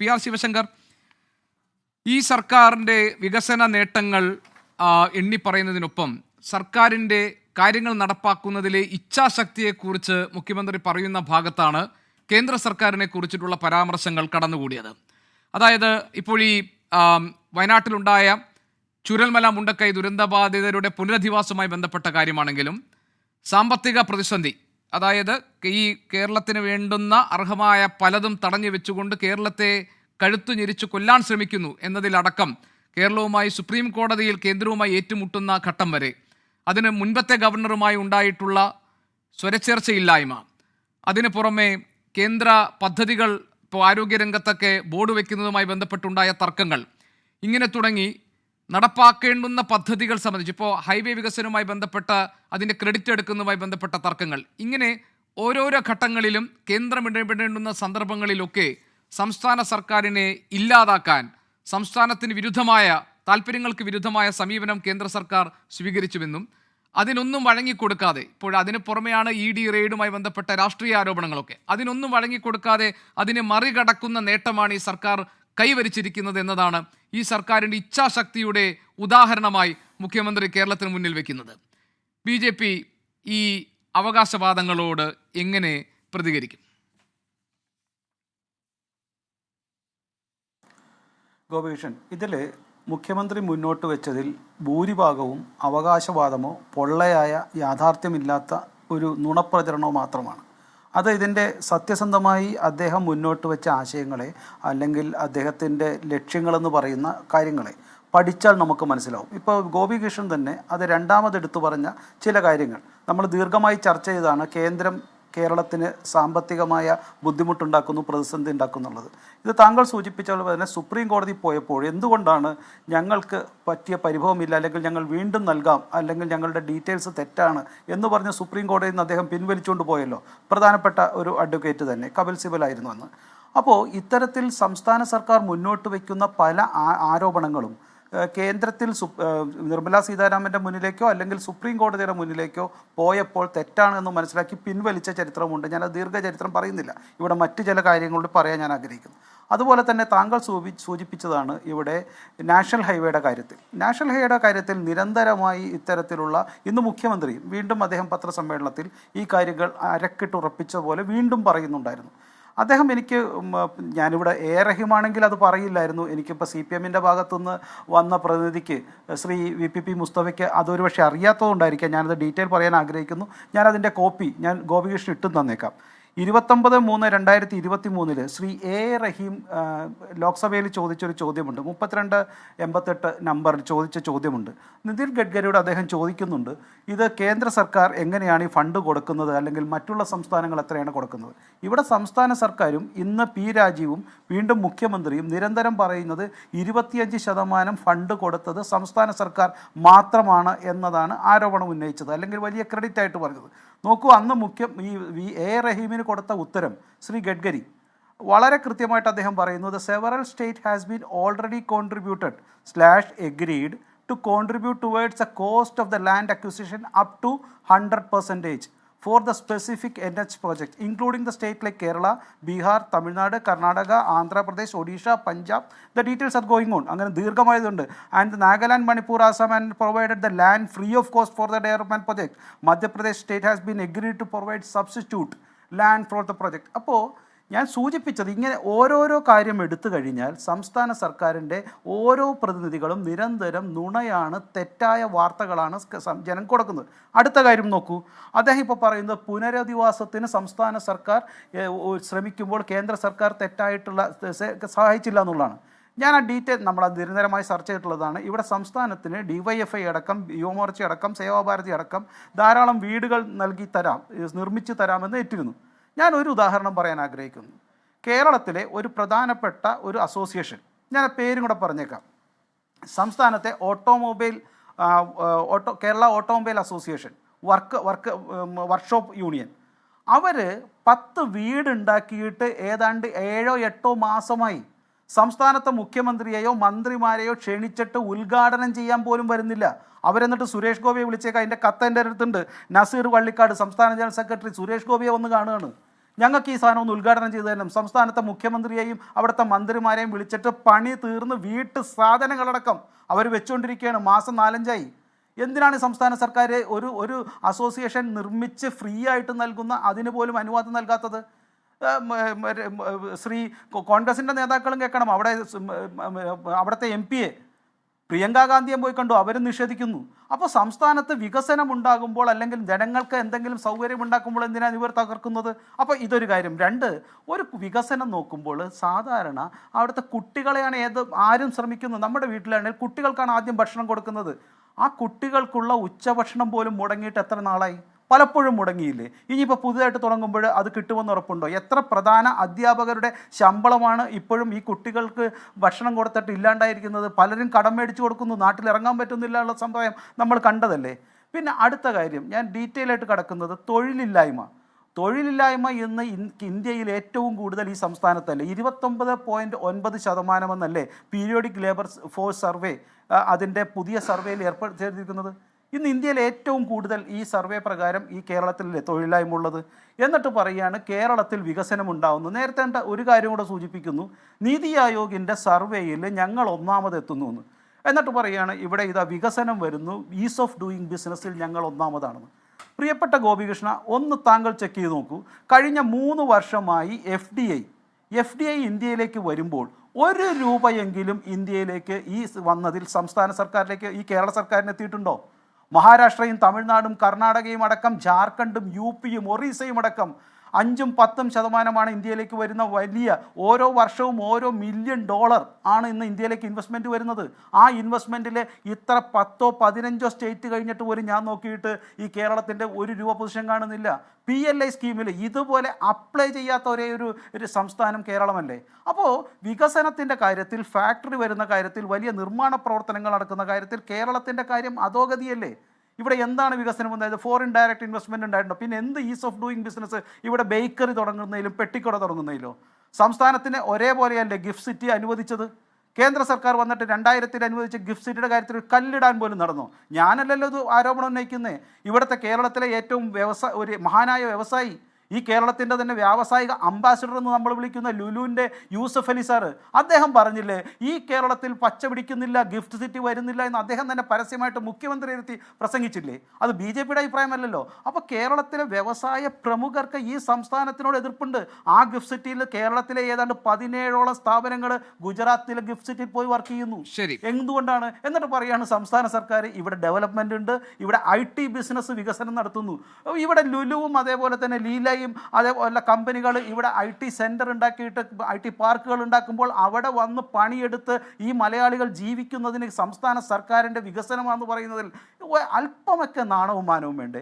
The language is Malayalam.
PR ശിവശങ്കർ, ഈ സർക്കാരിൻ്റെ വികസന നേട്ടങ്ങൾ എണ്ണി പറയുന്നതിനൊപ്പം സർക്കാരിൻ്റെ കാര്യങ്ങൾ നടപ്പാക്കുന്നതിലെ ഇച്ഛാശക്തിയെക്കുറിച്ച് മുഖ്യമന്ത്രി പറയുന്ന ഭാഗത്താണ് കേന്ദ്ര സർക്കാരിനെ കുറിച്ചിട്ടുള്ള പരാമർശങ്ങൾ കടന്നുകൂടിയത്. അതായത് ഇപ്പോൾ ഈ വയനാട്ടിലുണ്ടായ ചുരൽമല മുണ്ടക്കൈ ദുരന്തബാധിതരുടെ പുനരധിവാസവുമായി ബന്ധപ്പെട്ട കാര്യമാണെങ്കിലും സാമ്പത്തിക പ്രതിസന്ധി, അതായത് ഈ കേരളത്തിന് വേണ്ടുന്ന അർഹമായ പലതും തടഞ്ഞു വെച്ചുകൊണ്ട് കേരളത്തെ കഴുത്തു ഞെരിച്ചു കൊല്ലാൻ ശ്രമിക്കുന്നു എന്നതിലടക്കം കേരളവുമായി സുപ്രീം കോടതിയിൽ കേന്ദ്രവുമായി ഏറ്റുമുട്ടുന്ന ഘട്ടം വരെ, അതിന് മുൻപത്തെ ഗവർണറുമായി ഉണ്ടായിട്ടുള്ള സ്വരച്ചേർച്ചയില്ലായ്മ, അതിന് പുറമെ കേന്ദ്ര പദ്ധതികൾ ഇപ്പോൾ ആരോഗ്യരംഗത്തൊക്കെ ബോർഡ് വയ്ക്കുന്നതുമായി ബന്ധപ്പെട്ടുണ്ടായ തർക്കങ്ങൾ, ഇങ്ങനെ തുടങ്ങി നടപ്പാക്കേണ്ടുന്ന പദ്ധതികൾ സംബന്ധിച്ച് ഇപ്പോൾ ഹൈവേ വികസനവുമായി ബന്ധപ്പെട്ട അതിൻ്റെ ക്രെഡിറ്റ് എടുക്കുന്നതുമായി ബന്ധപ്പെട്ട തർക്കങ്ങൾ, ഇങ്ങനെ ഓരോരോ ഘട്ടങ്ങളിലും കേന്ദ്രം ഇടപെടേണ്ടുന്ന സന്ദർഭങ്ങളിലൊക്കെ സംസ്ഥാന സർക്കാരിനെ ഇല്ലാതാക്കാൻ, സംസ്ഥാനത്തിന് വിരുദ്ധമായ താല്പര്യങ്ങൾക്ക് വിരുദ്ധമായ സമീപനം കേന്ദ്ര സർക്കാർ സ്വീകരിച്ചുവെന്നും അതിനൊന്നും വഴങ്ങിക്കൊടുക്കാതെ, ഇപ്പോൾ അതിന് പുറമെയാണ് ED റെയ്ഡുമായി ബന്ധപ്പെട്ട രാഷ്ട്രീയ ആരോപണങ്ങളൊക്കെ, അതിനൊന്നും വഴങ്ങിക്കൊടുക്കാതെ അതിനെ മറികടക്കുന്ന നേട്ടമാണ് ഈ സർക്കാർ കൈവരിച്ചിരിക്കുന്നത് എന്നതാണ് ഈ സർക്കാരിൻ്റെ ഇച്ഛാശക്തിയുടെ ഉദാഹരണമായി മുഖ്യമന്ത്രി കേരളത്തിന് മുന്നിൽ വെക്കുന്നത്. BJP ഈ അവകാശവാദങ്ങളോട് എങ്ങനെ പ്രതികരിക്കും? ഗോപികൃഷ്ണൻ, ഇതിൽ മുഖ്യമന്ത്രി മുന്നോട്ട് വെച്ചതിൽ ഭൂരിഭാഗവും അവകാശവാദമോ പൊള്ളയായ യാഥാർത്ഥ്യമില്ലാത്ത ഒരു നുണപ്രചരണമോ മാത്രമാണ്. അത് ഇതിൻ്റെ സത്യസന്ധമായി അദ്ദേഹം മുന്നോട്ട് വെച്ച ആശയങ്ങളെ അല്ലെങ്കിൽ അദ്ദേഹത്തിൻ്റെ ലക്ഷ്യങ്ങളെന്ന് പറയുന്ന കാര്യങ്ങളെ പഠിച്ചാൽ നമുക്ക് മനസ്സിലാവും. ഇപ്പോൾ ഗോപികൃഷ്ണൻ തന്നെ അത് രണ്ടാമതെടുത്തു പറഞ്ഞ ചില കാര്യങ്ങൾ നമ്മൾ ദീർഘമായി ചർച്ച ചെയ്താണ്. കേന്ദ്രം കേരളത്തിന് സാമ്പത്തികമായ ബുദ്ധിമുട്ടുണ്ടാക്കുന്നു, പ്രതിസന്ധി ഉണ്ടാക്കുന്നുള്ളത്. ഇത് താങ്കൾ സൂചിപ്പിച്ച പോലെ തന്നെ സുപ്രീം കോടതി പോയപ്പോൾ എന്തുകൊണ്ടാണ് ഞങ്ങൾക്ക് പറ്റിയ പരിഭവമില്ല, അല്ലെങ്കിൽ ഞങ്ങൾ വീണ്ടും നൽകാം, അല്ലെങ്കിൽ ഞങ്ങളുടെ ഡീറ്റെയിൽസ് തെറ്റാണ് എന്ന് പറഞ്ഞ് സുപ്രീം കോടതിയിൽ നിന്ന് അദ്ദേഹം പിൻവലിച്ചുകൊണ്ട് പോയല്ലോ. പ്രധാനപ്പെട്ട ഒരു അഡ്വക്കേറ്റ് തന്നെ, കപിൽ സിബലായിരുന്നു അന്ന്. അപ്പോൾ ഇത്തരത്തിൽ സംസ്ഥാന സർക്കാർ മുന്നോട്ട് വയ്ക്കുന്ന പല ആരോപണങ്ങളും കേന്ദ്രത്തിൽ നിർമ്മലാ സീതാരാമൻ്റെ മുന്നിലേക്കോ അല്ലെങ്കിൽ സുപ്രീം കോടതിയുടെ മുന്നിലേക്കോ പോയപ്പോൾ തെറ്റാണെന്ന് മനസ്സിലാക്കി പിൻവലിച്ച ചരിത്രമുണ്ട്. ഞാനത് ദീർഘചരിത്രം പറയുന്നില്ല, ഇവിടെ മറ്റ് ചില കാര്യങ്ങളോട് പറയാൻ ഞാൻ ആഗ്രഹിക്കുന്നു. അതുപോലെ തന്നെ താങ്കൾ സൂചിപ്പിച്ചതാണ് ഇവിടെ നാഷണൽ ഹൈവേയുടെ കാര്യത്തിൽ നിരന്തരമായി ഇത്തരത്തിലുള്ള, ഇന്ന് മുഖ്യമന്ത്രി വീണ്ടും അദ്ദേഹം പത്രസമ്മേളനത്തിൽ ഈ കാര്യങ്ങൾ അരക്കിട്ടുറപ്പിച്ച പോലെ വീണ്ടും പറയുന്നുണ്ടായിരുന്നു. അദ്ദേഹം ഞാനിവിടെ റഹീമാണെങ്കിൽ അത് പറയില്ലായിരുന്നു. എനിക്കിപ്പോൾ CPMൻ്റെ ഭാഗത്തുനിന്ന് വന്ന പ്രതിനിധിക്ക് ശ്രീ VPP മുസ്തഫയ്ക്ക് അതൊരു പക്ഷേ അറിയാത്തതുകൊണ്ടായിരിക്കാം ഞാനത് ഡീറ്റെയിൽ പറയാൻ ആഗ്രഹിക്കുന്നു. ഞാനതിൻ്റെ കോപ്പി ഗോപികൃഷ്ണൻ ഇട്ടും തന്നേക്കാം. 29/3/2023 ശ്രീ റഹീം ലോക്സഭയിൽ ചോദിച്ചൊരു ചോദ്യമുണ്ട്, 3288 നമ്പറിൽ ചോദിച്ച ചോദ്യമുണ്ട്. നിതിൻ ഗഡ്കരിയോട് അദ്ദേഹം ചോദിക്കുന്നുണ്ട്, ഇത് കേന്ദ്ര സർക്കാർ എങ്ങനെയാണ് ഈ ഫണ്ട് കൊടുക്കുന്നത്, അല്ലെങ്കിൽ മറ്റുള്ള സംസ്ഥാനങ്ങൾ എത്രയാണ് കൊടുക്കുന്നത്. ഇവിടെ സംസ്ഥാന സർക്കാരും ഇന്ന് P രാജീവും വീണ്ടും മുഖ്യമന്ത്രിയും നിരന്തരം പറയുന്നത് 25% ഫണ്ട് കൊടുത്തത് സംസ്ഥാന സർക്കാർ മാത്രമാണ് എന്നതാണ് ആരോപണം ഉന്നയിച്ചത്, അല്ലെങ്കിൽ വലിയ ക്രെഡിറ്റ് ആയിട്ട് പറഞ്ഞത്. നോക്കൂ, അന്ന് റഹീമിന് കൊടുത്ത ഉത്തരം ശ്രീ ഗഡ്കരി വളരെ കൃത്യമായിട്ട് അദ്ദേഹം പറയുന്നത്, several state has been already contributed /agreed to contribute towards the cost of the land acquisition up to 100% for the specific NH project, including the state like Kerala, Bihar, Tamil Nadu, Karnataka, Andhra Pradesh, Odisha, Punjab. The details are going on. അങ്ങനെ ദീർഘമായതുണ്ട്. And Nagaland, Manipur, Assam and provided the land free of cost for the development project. Madhya Pradesh state has been agreed to provide substitute land for the project. അപ്പോൾ ഞാൻ സൂചിപ്പിച്ചത്, ഇങ്ങനെ ഓരോരോ കാര്യം എടുത്തു കഴിഞ്ഞാൽ സംസ്ഥാന സർക്കാരിൻ്റെ ഓരോ പ്രതിനിധികളും നിരന്തരം നുണയാണ്, തെറ്റായ വാർത്തകളാണ് ജനം കൊടുക്കുന്നത്. അടുത്ത കാര്യം നോക്കൂ, അദ്ദേഹം ഇപ്പോൾ പറയുന്നത് പുനരധിവാസത്തിന് സംസ്ഥാന സർക്കാർ ശ്രമിക്കുമ്പോൾ കേന്ദ്ര സർക്കാർ തെറ്റായിട്ടുള്ള സഹായിച്ചില്ല എന്നുള്ളതാണ്. ഞാൻ ആ ഡീറ്റെയിൽ നമ്മളത് നിരന്തരമായി ചർച്ച ചെയ്തിട്ടുള്ളതാണ്. ഇവിടെ സംസ്ഥാനത്തിന് DYFI അടക്കം, യുവമോർച്ച അടക്കം, സേവാഭാരതി അടക്കം ധാരാളം വീടുകൾ നിർമ്മിച്ചു തരാമെന്ന് ഏറ്റിരുന്നു. ഞാനൊരു ഉദാഹരണം പറയാൻ ആഗ്രഹിക്കുന്നു. കേരളത്തിലെ ഒരു പ്രധാനപ്പെട്ട ഒരു അസോസിയേഷൻ, ഞാൻ പേരും കൂടെ പറഞ്ഞേക്കാം, സംസ്ഥാനത്തെ Kerala automobile association workshop union, അവർ 10 വീടുണ്ടാക്കിയിട്ട് ഏതാണ്ട് 7-8 മാസമായി സംസ്ഥാനത്തെ മുഖ്യമന്ത്രിയെയോ മന്ത്രിമാരെയോ ക്ഷണിച്ചിട്ട് ഉദ്ഘാടനം ചെയ്യാൻ പോലും വരുന്നില്ല. അവരെന്നിട്ട് സുരേഷ് ഗോപിയെ വിളിച്ചേക്കാം. അതിൻ്റെ കത്ത് എൻ്റെ അടുത്തുണ്ട്. നസീർ വള്ളിക്കാട്, സംസ്ഥാന ജനറൽ സെക്രട്ടറി, സുരേഷ് ഗോപിയെ വന്ന് കാണുകയാണ്. ഞങ്ങൾക്ക് ഈ സാധനം ഒന്ന് ഉദ്ഘാടനം ചെയ്തു തരണം. സംസ്ഥാനത്തെ മുഖ്യമന്ത്രിയെയും അവിടുത്തെ മന്ത്രിമാരെയും വിളിച്ചിട്ട് പണി തീർന്ന് വീട്ട് സാധനങ്ങളടക്കം അവർ വെച്ചുകൊണ്ടിരിക്കുകയാണ്. മാസം 4-5 എന്തിനാണ് സംസ്ഥാന സർക്കാർ ഒരു അസോസിയേഷൻ നിർമ്മിച്ച് ഫ്രീ ആയിട്ട് നൽകുന്ന അതിന് പോലും അനുവാദം നൽകാത്തത്? ശ്രീ കോൺഗ്രസിൻ്റെ നേതാക്കളും കേൾക്കണം. അവിടുത്തെ MP പ്രിയങ്കാ ഗാന്ധിയെ പോയി കണ്ടു, അവരും നിഷേധിക്കുന്നു. അപ്പോൾ സംസ്ഥാനത്ത് വികസനം ഉണ്ടാകുമ്പോൾ അല്ലെങ്കിൽ ജനങ്ങൾക്ക് എന്തെങ്കിലും സൗകര്യം ഉണ്ടാക്കുമ്പോൾ എന്തിനാണ് ഇവർ തകർക്കുന്നത്? അപ്പോൾ ഇതൊരു കാര്യം. 2, ഒരു വികസനം നോക്കുമ്പോൾ സാധാരണ അവിടുത്തെ കുട്ടികളെയാണ് ആരും ശ്രമിക്കുന്നത്. നമ്മുടെ വീട്ടിലാണെങ്കിൽ കുട്ടികൾക്കാണ് ആദ്യം ഭക്ഷണം കൊടുക്കുന്നത്. ആ കുട്ടികൾക്കുള്ള ഉച്ചഭക്ഷണം പോലും മുടങ്ങിയിട്ട് എത്ര നാളായി? പലപ്പോഴും മുടങ്ങിയില്ലേ? ഇനിയിപ്പോൾ പുതുതായിട്ട് തുടങ്ങുമ്പോൾ അത് കിട്ടുമെന്ന് ഉറപ്പുണ്ടോ? എത്ര പ്രധാന അധ്യാപകരുടെ ശമ്പളമാണ് ഇപ്പോഴും ഈ കുട്ടികൾക്ക് ഭക്ഷണം കൊടുത്തിട്ട് ഇല്ലാണ്ടായിരിക്കുന്നത്? പലരും കടം മേടിച്ചു കൊടുക്കുന്നു, നാട്ടിലിറങ്ങാൻ പറ്റുന്നില്ല ഉള്ള സംഭവം നമ്മൾ കണ്ടതല്ലേ. പിന്നെ അടുത്ത കാര്യം, ഞാൻ ഡീറ്റെയിൽ ആയിട്ട് കിടക്കുന്നത് തൊഴിലില്ലായ്മ ഇന്ന് ഇന്ത്യയിൽ ഏറ്റവും കൂടുതൽ ഈ സംസ്ഥാനത്തല്ലേ. 29.9% എന്നല്ലേ പീരിയോഡിക് ലേബർ ഫോഴ്സ് സർവേ അതിൻ്റെ പുതിയ സർവേയിൽ ഏർപ്പെടുത്തിയിരിക്കുന്നത്. ഇന്ന് ഇന്ത്യയിൽ ഏറ്റവും കൂടുതൽ ഈ സർവേ പ്രകാരം ഈ കേരളത്തിലല്ലേ തൊഴിലില്ലായ്മ ഉള്ളത്. എന്നിട്ട് പറയുകയാണ് കേരളത്തിൽ വികസനം ഉണ്ടാകുന്നു. നേരത്തെ ഒരു കാര്യം കൂടെ സൂചിപ്പിക്കുന്നു, നീതി ആയോഗിൻ്റെ സർവേയിൽ ഞങ്ങൾ ഒന്നാമതെത്തുന്നു എന്ന്. എന്നിട്ട് പറയുകയാണ് ഇവിടെ വികസനം വരുന്നു, ഈസ് ഓഫ് ഡൂയിങ് ബിസിനസ്സിൽ ഞങ്ങൾ ഒന്നാമതാണെന്ന്. പ്രിയപ്പെട്ട ഗോപികൃഷ്ണ, ഒന്ന് താങ്കൾ ചെക്ക് ചെയ്ത് നോക്കൂ. കഴിഞ്ഞ 3 വർഷമായി FDI ഇന്ത്യയിലേക്ക് വരുമ്പോൾ 1 രൂപയെങ്കിലും ഇന്ത്യയിലേക്ക് വന്നതിൽ സംസ്ഥാന സർക്കാരിലേക്ക് ഈ കേരള സർക്കാരിന് എത്തിയിട്ടുണ്ടോ? മഹാരാഷ്ട്രയും തമിഴ്നാടും കർണാടകയും അടക്കം ജാർഖണ്ഡും UPയും ഒറീസയും അടക്കം 5-10% ഇന്ത്യയിലേക്ക് വരുന്ന വലിയ ഓരോ വർഷവും ഓരോ $1 മില്യൺ ആണ് ഇന്ന് ഇന്ത്യയിലേക്ക് ഇൻവെസ്റ്റ്മെൻറ്റ് വരുന്നത്. ആ ഇൻവെസ്റ്റ്മെൻറ്റിൽ ഇത്ര 10-15 സ്റ്റേറ്റ് കഴിഞ്ഞിട്ട് പോലും ഞാൻ നോക്കിയിട്ട് ഈ കേരളത്തിൻ്റെ ₹1 പൊസിഷൻ കാണുന്നില്ല. PLI സ്കീമിൽ ഇതുപോലെ അപ്ലൈ ചെയ്യാത്ത ഒരു സംസ്ഥാനം കേരളമല്ലേ. അപ്പോൾ വികസനത്തിൻ്റെ കാര്യത്തിൽ, ഫാക്ടറി വരുന്ന കാര്യത്തിൽ, വലിയ നിർമ്മാണ പ്രവർത്തനങ്ങൾ നടക്കുന്ന കാര്യത്തിൽ കേരളത്തിൻ്റെ കാര്യം അധോഗതിയല്ലേ. ഇവിടെ എന്താണ് വികസനം ഉണ്ടായത്? ഫോറിൻ ഡയറക്റ്റ് ഇൻവെസ്റ്റ്മെൻറ്റ് ഉണ്ടായിട്ടുണ്ടോ? പിന്നെ എന്ത് ഈസ് ഓഫ് ഡൂയിങ് ബിസിനസ് ഇവിടെ ബേക്കറി തുടങ്ങുന്നതിലും പെട്ടിക്കട തുടങ്ങുന്നതിലോ? സംസ്ഥാനത്തിന് ഒരേപോലെയല്ലേ ഗിഫ്റ്റ് സിറ്റി അനുവദിച്ചത്? കേന്ദ്ര സർക്കാർ വന്നിട്ട് 2000 അനുവദിച്ച ഗിഫ്റ്റ് സിറ്റിയുടെ കാര്യത്തിൽ ഒരു കല്ലിടാൻ പോലും നടന്നു. ഞാനല്ലല്ലോ ഇത് ആരോപണം ഉന്നയിക്കുന്നത്. ഇവിടുത്തെ കേരളത്തിലെ ഏറ്റവും ഒരു മഹാനായ വ്യവസായി, ഈ കേരളത്തിൻ്റെ തന്നെ വ്യാവസായിക അംബാസിഡർ എന്ന് നമ്മൾ വിളിക്കുന്ന ലുലുവിൻ്റെ യൂസഫ് അലി സാറ്, അദ്ദേഹം പറഞ്ഞില്ലേ ഈ കേരളത്തിൽ പച്ച പിടിക്കുന്നില്ല, ഗിഫ്റ്റ് സിറ്റി വരുന്നില്ല എന്ന് അദ്ദേഹം തന്നെ പരസ്യമായിട്ട് മുഖ്യമന്ത്രി ഇരുത്തി പ്രസംഗിച്ചില്ലേ? അത് BJPയുടെ അഭിപ്രായമല്ലല്ലോ. അപ്പോൾ കേരളത്തിലെ വ്യവസായ പ്രമുഖർക്ക് ഈ സംസ്ഥാനത്തിനോട് എതിർപ്പുണ്ട്. ആ ഗിഫ്റ്റ് സിറ്റിയിൽ കേരളത്തിലെ ഏതാണ്ട് 17ഓളം സ്ഥാപനങ്ങൾ ഗുജറാത്തിലെ ഗിഫ്റ്റ് സിറ്റിയിൽ പോയി വർക്ക് ചെയ്യുന്നു. എന്തുകൊണ്ടാണ്? എന്നിട്ട് പറയുകയാണ് സംസ്ഥാന സർക്കാർ ഇവിടെ ഡെവലപ്മെൻ്റ് ഉണ്ട്, ഇവിടെ IT ബിസിനസ് വികസനം നടത്തുന്നു. ഇവിടെ ലുലുവും അതേപോലെ തന്നെ ലീലയും അതേപോലെ കമ്പനികൾ ഇവിടെ IT സെൻറ്റർ ഉണ്ടാക്കിയിട്ട് IT പാർക്കുകൾ ഉണ്ടാക്കുമ്പോൾ അവിടെ വന്ന് പണിയെടുത്ത് ഈ മലയാളികൾ ജീവിക്കുന്നതിന് സംസ്ഥാന സർക്കാരിൻ്റെ വികസനമാണെന്ന് പറയുന്നതിൽ അല്പമൊക്കെ നാണവും മാനവും വേണ്ടേ?